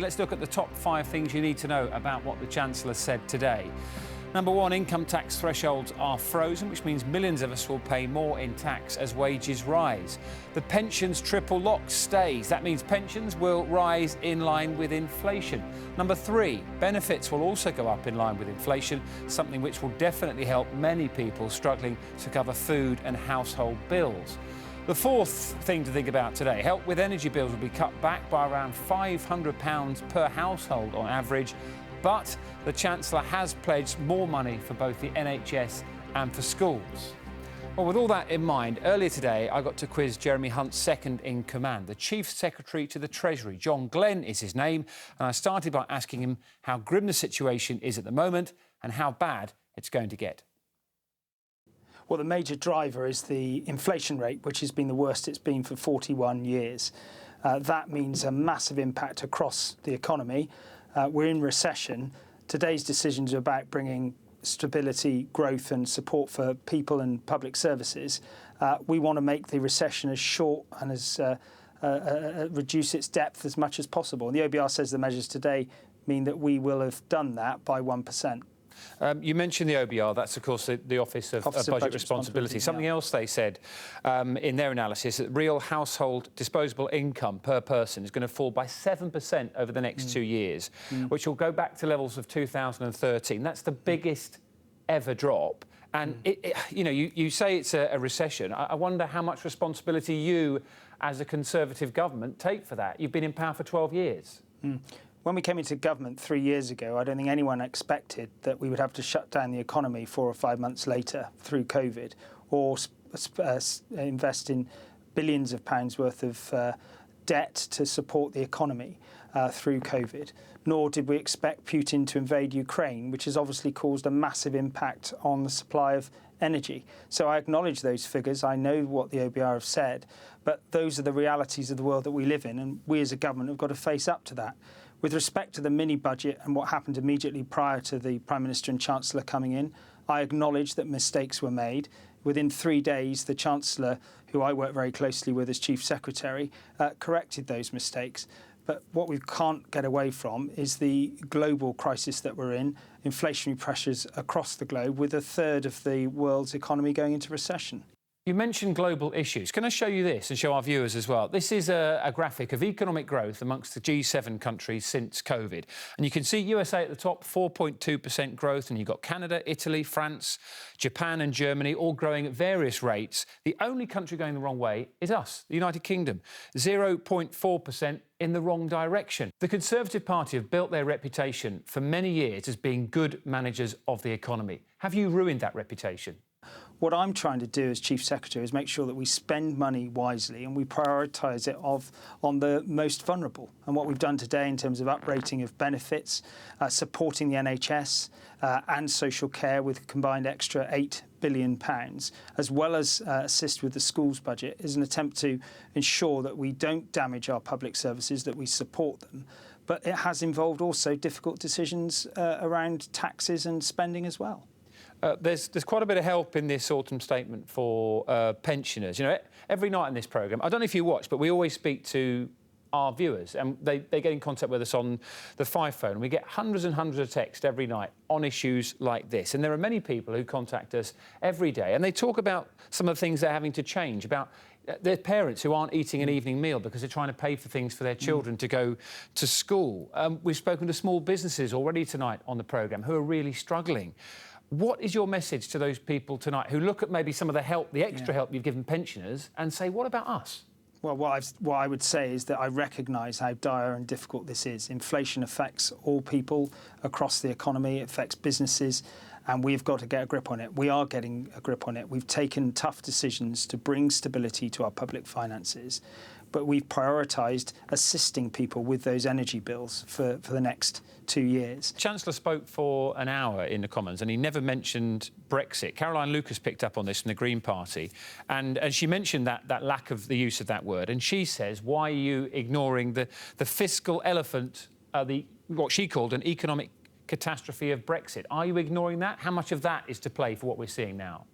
Let's look at the top 5 things you need to know about what the Chancellor said today. Number 1, income tax thresholds are frozen, which means millions of us will pay more in tax as wages rise. The pensions triple lock stays. That means pensions will rise in line with inflation. Number 3, benefits will also go up in line with inflation, something which will definitely help many people struggling to cover food and household bills. The 4th thing to think about today, help with energy bills will be cut back by around £500 per household on average, but the Chancellor has pledged more money for both the NHS and for schools. Well, with all that in mind, earlier today I got to quiz Jeremy Hunt's second in command, the Chief Secretary to the Treasury. John Glenn is his name, and I started by asking him how grim the situation is at the moment and how bad it's going to get. Well, the major driver is the inflation rate, which has been the worst it's been for 41 years. That means a massive impact across the economy. We're in recession. Today's decisions are about bringing stability, growth and support for people and public services. We want to make the recession as short and as reduce its depth as much as possible. And the OBR says the measures today mean that we will have done that by 1%. You mentioned the OBR, that's of course the Office of Budget Responsibility. Something else they said in their analysis, that real household disposable income per person is going to fall by 7% over the next 2 years, which will go back to levels of 2013. That's the biggest ever drop. And you say it's a recession. I wonder how much responsibility you, as a Conservative government, take for that. You've been in power for 12 years. When we came into government 3 years ago, I don't think anyone expected that we would have to shut down the economy 4 or 5 months later through COVID, or invest in billions of pounds worth of debt to support the economy through COVID. Nor did we expect Putin to invade Ukraine, which has obviously caused a massive impact on the supply of energy. So I acknowledge those figures. I know what the OBR have said, but those are the realities of the world that we live in, and we as a government have got to face up to that. With respect to the mini-budget and what happened immediately prior to the Prime Minister and Chancellor coming in, I acknowledge that mistakes were made. Within 3 days, the Chancellor, who I work very closely with as Chief Secretary, corrected those mistakes. But what we can't get away from is the global crisis that we're in, inflationary pressures across the globe, with a third of the world's economy going into recession. You mentioned global issues. Can I show you this and show our viewers as well? This is a graphic of economic growth amongst the G7 countries since COVID. And you can see USA at the top, 4.2% growth. And you've got Canada, Italy, France, Japan and Germany all growing at various rates. The only country going the wrong way is us, the United Kingdom, 0.4% in the wrong direction. The Conservative Party have built their reputation for many years as being good managers of the economy. Have you ruined that reputation? What I'm trying to do as Chief Secretary is make sure that we spend money wisely and we prioritise it on the most vulnerable. And what we've done today in terms of uprating of benefits, supporting the NHS and social care with a combined extra £8 billion, as well as assist with the schools budget, is an attempt to ensure that we don't damage our public services, that we support them. But it has involved also difficult decisions around taxes and spending as well. There's quite a bit of help in this autumn statement for pensioners. You know, every night in this programme, I don't know if you watch, but we always speak to our viewers and they get in contact with us on the 5 phone. We get hundreds and hundreds of texts every night on issues like this. And there are many people who contact us every day and they talk about some of the things they're having to change, about their parents who aren't eating an evening meal because they're trying to pay for things for their children to go to school. We've spoken to small businesses already tonight on the programme who are really struggling. What is your message to those people tonight who look at maybe some of the help, the extra help you've given pensioners and say, what about us? Well, what I would say is that I recognise how dire and difficult this is. Inflation affects all people across the economy, it affects businesses, and we've got to get a grip on it. We are getting a grip on it. We've taken tough decisions to bring stability to our public finances, but we've prioritised assisting people with those energy bills for the next 2 years. Chancellor spoke for an hour in the Commons and he never mentioned Brexit. Caroline Lucas picked up on this from the Green Party and she mentioned that lack of the use of that word. And she says, why are you ignoring the fiscal elephant, what she called an economic catastrophe of Brexit? Are you ignoring that? How much of that is to play for what we're seeing now?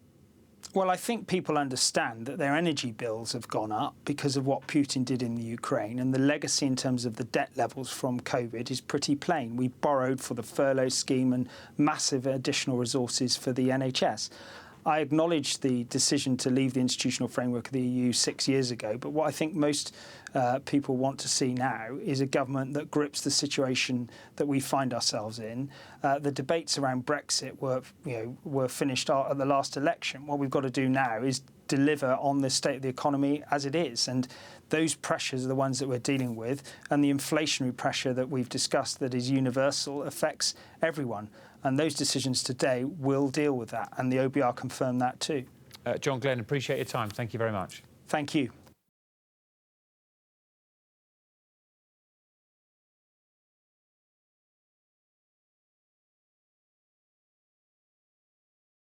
Well, I think people understand that their energy bills have gone up because of what Putin did in the Ukraine, and the legacy in terms of the debt levels from COVID is pretty plain. We borrowed for the furlough scheme and massive additional resources for the NHS. I acknowledge the decision to leave the institutional framework of the EU 6 years ago, but what I think most people want to see now is a government that grips the situation that we find ourselves in. The debates around Brexit were finished at the last election. What we've got to do now is deliver on the state of the economy as it is, and those pressures are the ones that we're dealing with, and the inflationary pressure that we've discussed that is universal affects everyone. And those decisions today will deal with that, and the OBR confirmed that too. John Glenn, appreciate your time. Thank you very much. Thank you.